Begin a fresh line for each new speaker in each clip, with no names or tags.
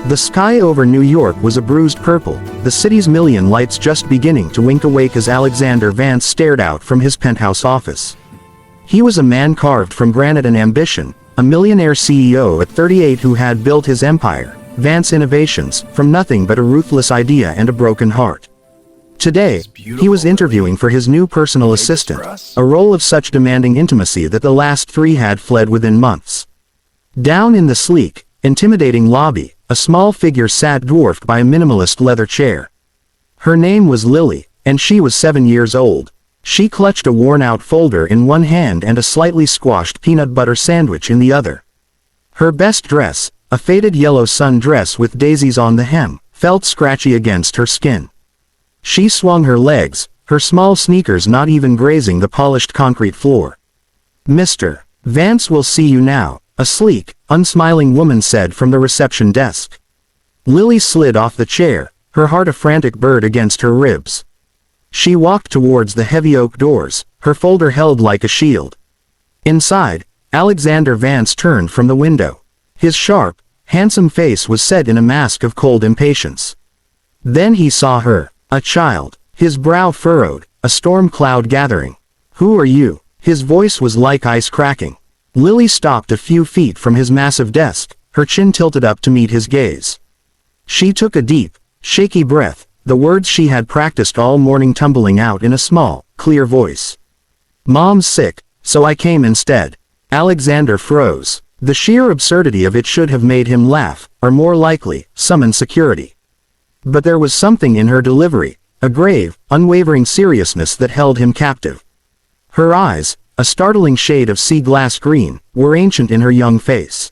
The sky over New York was a bruised purple, the city's million lights just beginning to wink awake as Alexander Vance stared out from his penthouse office. He was a man carved from granite and ambition, a millionaire CEO at 38 who had built his empire, Vance Innovations, from nothing but a ruthless idea and a broken heart. Today, he was interviewing for his new personal assistant, a role of such demanding intimacy that the last three had fled within months. Down in the sleek, intimidating lobby, a small figure sat dwarfed by a minimalist leather chair. Her name was Lily, and she was 7 years old. She clutched a worn-out folder in one hand and a slightly squashed peanut butter sandwich in the other. Her best dress, a faded yellow sun dress with daisies on the hem, felt scratchy against her skin. She swung her legs, her small sneakers not even grazing the polished concrete floor. "Mr. Vance will see you now," a sleek, unsmiling woman said from the reception desk. Lily slid off the chair, her heart a frantic bird against her ribs. She walked towards the heavy oak doors, her folder held like a shield. Inside, Alexander Vance turned from the window. His sharp, handsome face was set in a mask of cold impatience. Then he saw her, a child, his brow furrowed, a storm cloud gathering. "Who are you?" His voice was like ice cracking. Lily stopped a few feet from his massive desk, her chin tilted up to meet his gaze. She took a deep, shaky breath, the words she had practiced all morning tumbling out in a small, clear voice. "Mom's sick, so I came instead." Alexander froze. The sheer absurdity of it should have made him laugh, or more likely, summon security. But there was something in her delivery, a grave, unwavering seriousness that held him captive. Her eyes, a startling shade of sea glass green, were ancient in her young face.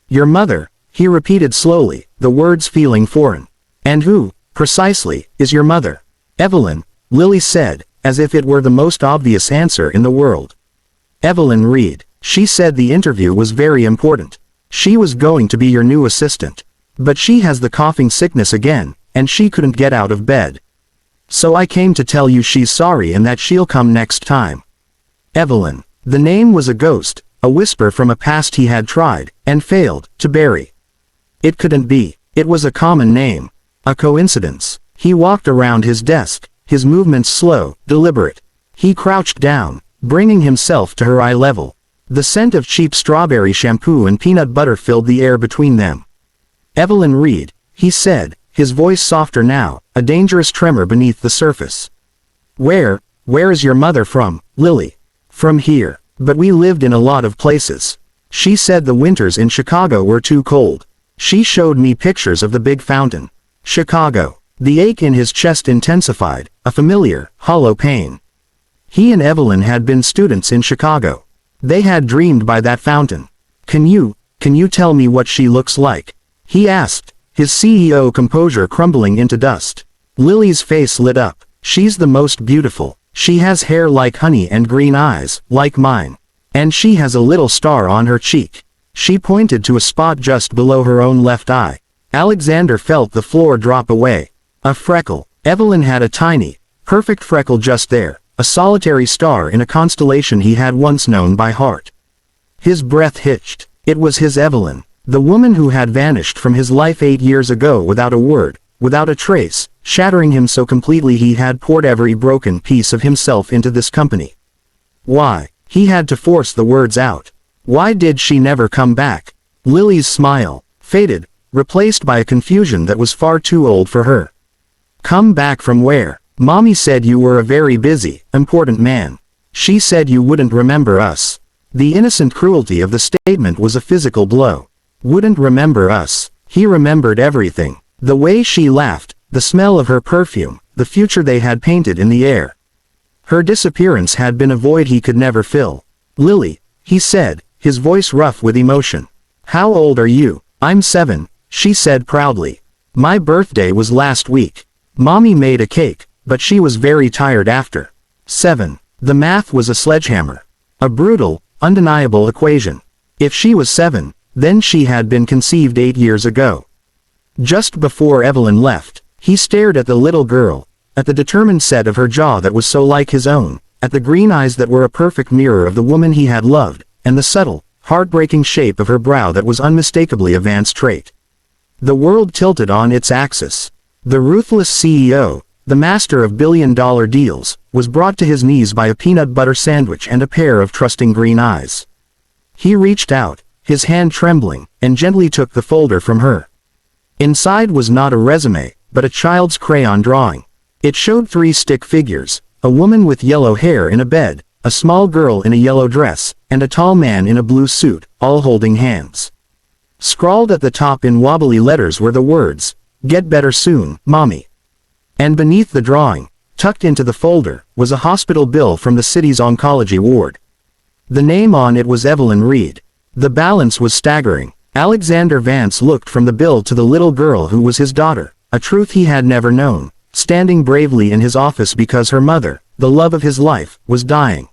"Your mother," he repeated slowly, the words feeling foreign. "And who, precisely, is your mother?" "Evelyn," Lily said, as if it were the most obvious answer in the world. "Evelyn Reed." She said the interview was very important. She was going to be your new assistant. But she has the coughing sickness again, and she couldn't get out of bed. So I came to tell you she's sorry and that she'll come next time. Evelyn. The name was a ghost, a whisper from a past he had tried, and failed, to bury. It couldn't be. It was a common name. A coincidence. He walked around his desk, his movements slow, deliberate. He crouched down, bringing himself to her eye level. The scent of cheap strawberry shampoo and peanut butter filled the air between them. "Evelyn Reed," he said, his voice softer now, a dangerous tremor beneath the surface. Where is your mother from, Lily?" "From here. But we lived in a lot of places." She said the winters in Chicago were too cold. She showed me pictures of the big fountain. Chicago. The ache in his chest intensified, a familiar, hollow pain. He and Evelyn had been students in Chicago. They had dreamed by that fountain. Can you tell me what she looks like?" he asked, his CEO composure crumbling into dust. Lily's face lit up. "She's the most beautiful. She has hair like honey and green eyes, like mine. And she has a little star on her cheek." She pointed to a spot just below her own left eye. Alexander felt the floor drop away. A freckle. Evelyn had a tiny, perfect freckle just there. A solitary star in a constellation he had once known by heart. His breath hitched. It was his Evelyn, the woman who had vanished from his life 8 years ago without a word, without a trace, shattering him so completely he had poured every broken piece of himself into this company. Why? He had to force the words out. Why did she never come back? Lily's smile faded, replaced by a confusion that was far too old for her. "Come back from where? Mommy said you were a very busy, important man. She said you wouldn't remember us." The innocent cruelty of the statement was a physical blow. Wouldn't remember us. He remembered everything. The way she laughed, the smell of her perfume, the future they had painted in the air. Her disappearance had been a void he could never fill. "Lily," he said, his voice rough with emotion. "How old are you?" "I'm 7, she said proudly. "My birthday was last week. Mommy made a cake, but she was very tired after." 7. The math was a sledgehammer. A brutal, undeniable equation. If she was 7, then she had been conceived 8 years ago. Just before Evelyn left, he stared at the little girl, at the determined set of her jaw that was so like his own, at the green eyes that were a perfect mirror of the woman he had loved, and the subtle, heartbreaking shape of her brow that was unmistakably a Vance trait. The world tilted on its axis. The ruthless CEO, the master of billion-dollar deals, was brought to his knees by a peanut butter sandwich and a pair of trusting green eyes. He reached out, his hand trembling, and gently took the folder from her. Inside was not a resume, but a child's crayon drawing. It showed 3 stick figures, a woman with yellow hair in a bed, a small girl in a yellow dress, and a tall man in a blue suit, all holding hands. Scrawled at the top in wobbly letters were the words, "Get better soon, Mommy." And beneath the drawing, tucked into the folder, was a hospital bill from the city's oncology ward. The name on it was Evelyn Reed. The balance was staggering. Alexander Vance looked from the bill to the little girl who was his daughter, a truth he had never known, standing bravely in his office because her mother, the love of his life, was dying.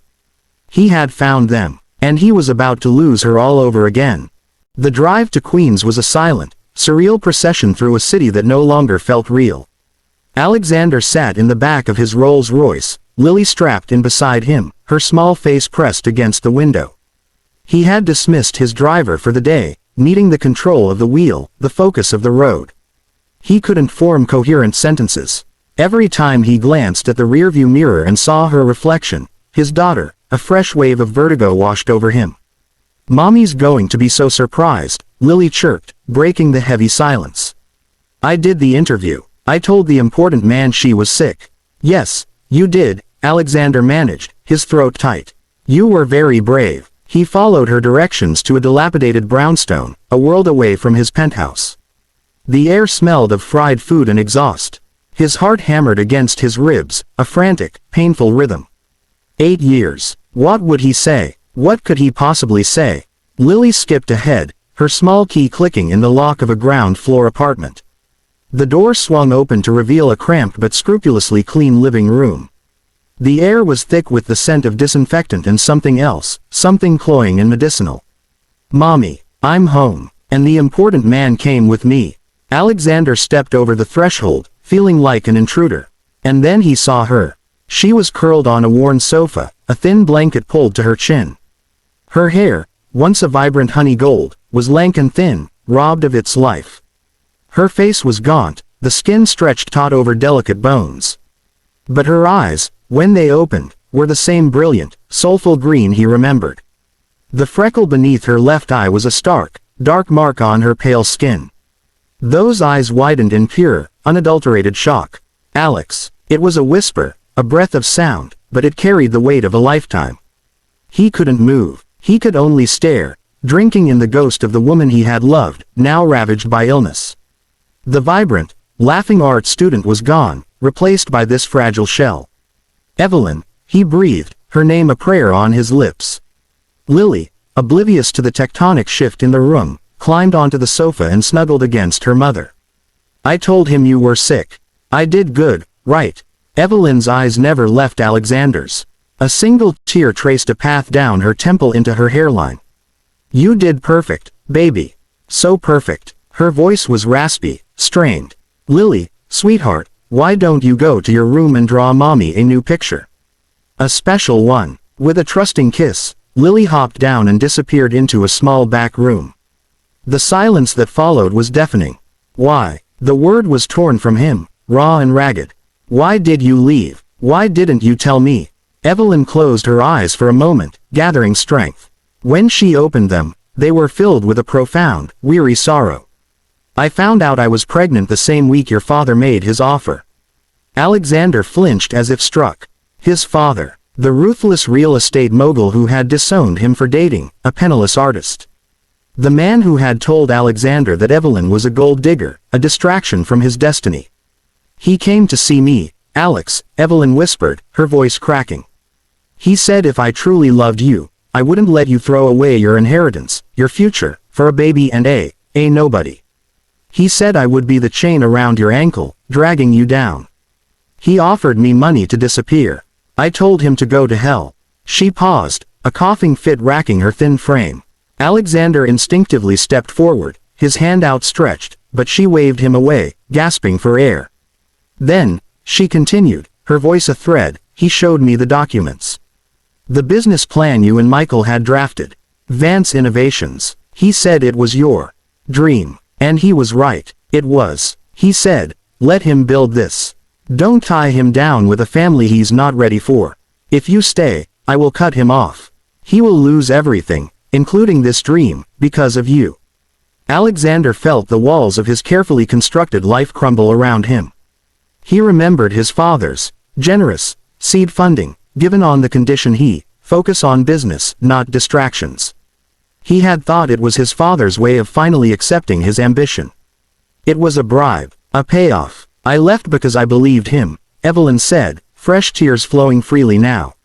He had found them, and he was about to lose her all over again. The drive to Queens was a silent, surreal procession through a city that no longer felt real. Alexander sat in the back of his Rolls-Royce, Lily strapped in beside him, her small face pressed against the window. He had dismissed his driver for the day, needing the control of the wheel, the focus of the road. He couldn't form coherent sentences. Every time he glanced at the rearview mirror and saw her reflection, his daughter, a fresh wave of vertigo washed over him. "Mommy's going to be so surprised," Lily chirped, breaking the heavy silence. "I did the interview. I told the important man she was sick." "Yes, you did," Alexander managed, his throat tight. "You were very brave." He followed her directions to a dilapidated brownstone, a world away from his penthouse. The air smelled of fried food and exhaust. His heart hammered against his ribs, a frantic, painful rhythm. 8 years. What would he say? What could he possibly say? Lily skipped ahead, her small key clicking in the lock of a ground-floor apartment. The door swung open to reveal a cramped but scrupulously clean living room. The air was thick with the scent of disinfectant and something else, something cloying and medicinal. "Mommy, I'm home, and the important man came with me." Alexander stepped over the threshold, feeling like an intruder. And then he saw her. She was curled on a worn sofa, a thin blanket pulled to her chin. Her hair, once a vibrant honey gold, was lank and thin, robbed of its life. Her face was gaunt, the skin stretched taut over delicate bones. But her eyes, when they opened, were the same brilliant, soulful green he remembered. The freckle beneath her left eye was a stark, dark mark on her pale skin. Those eyes widened in pure, unadulterated shock. "Alex." It was a whisper, a breath of sound, but it carried the weight of a lifetime. He couldn't move. He could only stare, drinking in the ghost of the woman he had loved, now ravaged by illness. The vibrant, laughing art student was gone, replaced by this fragile shell. "Evelyn," he breathed, her name a prayer on his lips. Lily, oblivious to the tectonic shift in the room, climbed onto the sofa and snuggled against her mother. "I told him you were sick. I did good, right?" Evelyn's eyes never left Alexander's. A single tear traced a path down her temple into her hairline. "You did perfect, baby. So perfect." Her voice was raspy, strained. "Lily, sweetheart, why don't you go to your room and draw Mommy a new picture? A special one." With a trusting kiss, Lily hopped down and disappeared into a small back room. The silence that followed was deafening. "Why?" The word was torn from him, raw and ragged. "Why did you leave? Why didn't you tell me?" Evelyn closed her eyes for a moment, gathering strength. When she opened them, they were filled with a profound, weary sorrow. "I found out I was pregnant the same week your father made his offer." Alexander flinched as if struck. His father, the ruthless real estate mogul who had disowned him for dating a penniless artist. The man who had told Alexander that Evelyn was a gold digger, a distraction from his destiny. "He came to see me, Alex," Evelyn whispered, her voice cracking. "He said if I truly loved you, I wouldn't let you throw away your inheritance, your future, for a baby and a nobody. He said I would be the chain around your ankle, dragging you down. He offered me money to disappear. I told him to go to hell." She paused, a coughing fit racking her thin frame. Alexander instinctively stepped forward, his hand outstretched, but she waved him away, gasping for air. "Then," she continued, her voice a thread, "he showed me the documents. The business plan you and Michael had drafted. Vance Innovations. He said it was your dream. And he was right. It was. He said, let him build this. Don't tie him down with a family he's not ready for. If you stay, I will cut him off. He will lose everything, including this dream, because of you. Alexander felt the walls of his carefully constructed life crumble around him. He remembered his father's generous seed funding, given on the condition he focus on business, not distractions. He had thought it was his father's way of finally accepting his ambition. It was a bribe, a payoff. I left because I believed him, Evelyn said, fresh tears flowing freely now.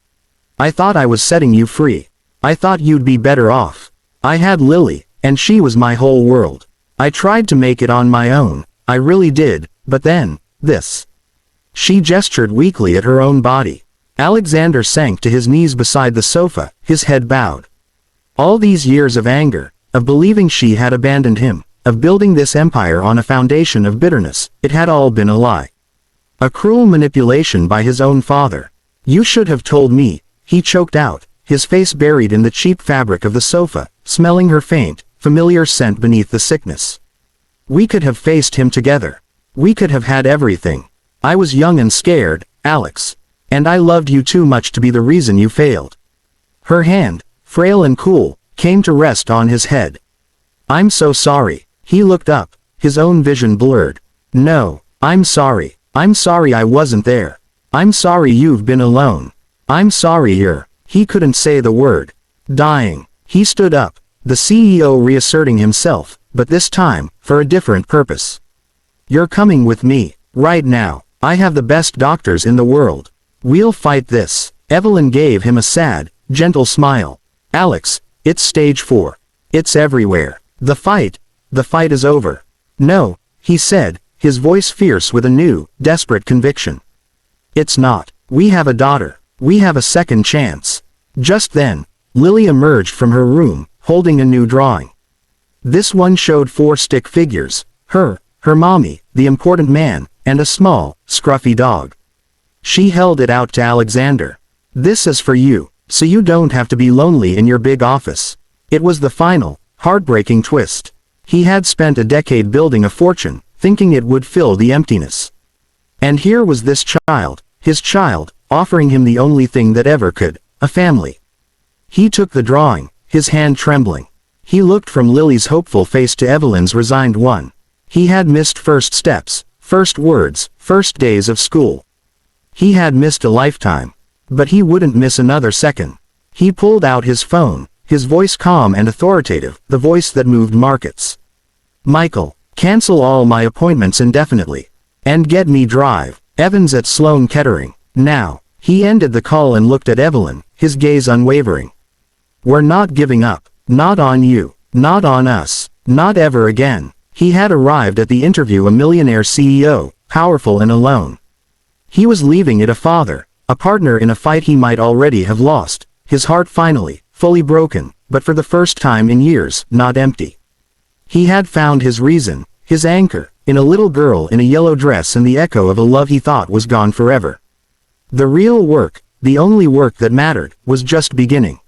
I thought I was setting you free. I thought you'd be better off. I had Lily, and she was my whole world. I tried to make it on my own, I really did, but then, this. She gestured weakly at her own body. Alexander sank to his knees beside the sofa, his head bowed. All these years of anger, of believing she had abandoned him, of building this empire on a foundation of bitterness, it had all been a lie. A cruel manipulation by his own father. You should have told me, he choked out, his face buried in the cheap fabric of the sofa, smelling her faint, familiar scent beneath the sickness. We could have faced him together. We could have had everything. I was young and scared, Alex. And I loved you too much to be the reason you failed. Her hand, frail and cool, came to rest on his head. I'm so sorry. He looked up, his own vision blurred. No, I'm sorry. I'm sorry I wasn't there. I'm sorry you've been alone. I'm sorry you're. He couldn't say the word. Dying. He stood up, the CEO reasserting himself, but this time, for a different purpose. You're coming with me, right now. I have the best doctors in the world. We'll fight this. Evelyn gave him a sad, gentle smile. Alex, it's stage 4. It's everywhere. The fight is over. No, he said, his voice fierce with a new, desperate conviction. It's not. We have a daughter. We have a second chance. Just then, Lily emerged from her room, holding a new drawing. This one showed 4 stick figures, her mommy, the important man, and a small, scruffy dog. She held it out to Alexander. This is for you, so you don't have to be lonely in your big office. It was the final, heartbreaking twist. He had spent a decade building a fortune, thinking it would fill the emptiness. And here was this child, his child, offering him the only thing that ever could, a family. He took the drawing, his hand trembling. He looked from Lily's hopeful face to Evelyn's resigned one. He had missed first steps, first words, first days of school. He had missed a lifetime. But he wouldn't miss another second. He pulled out his phone, his voice calm and authoritative, the voice that moved markets. Michael, cancel all my appointments indefinitely. And get me drive. Evans at Sloan Kettering. Now. He ended the call and looked at Evelyn, his gaze unwavering. We're not giving up. Not on you. Not on us. Not ever again. He had arrived at the interview a millionaire CEO, powerful and alone. He was leaving it a father, a partner in a fight he might already have lost, his heart finally, fully broken, but for the first time in years, not empty. He had found his reason, his anchor, in a little girl in a yellow dress and the echo of a love he thought was gone forever. The real work, the only work that mattered, was just beginning.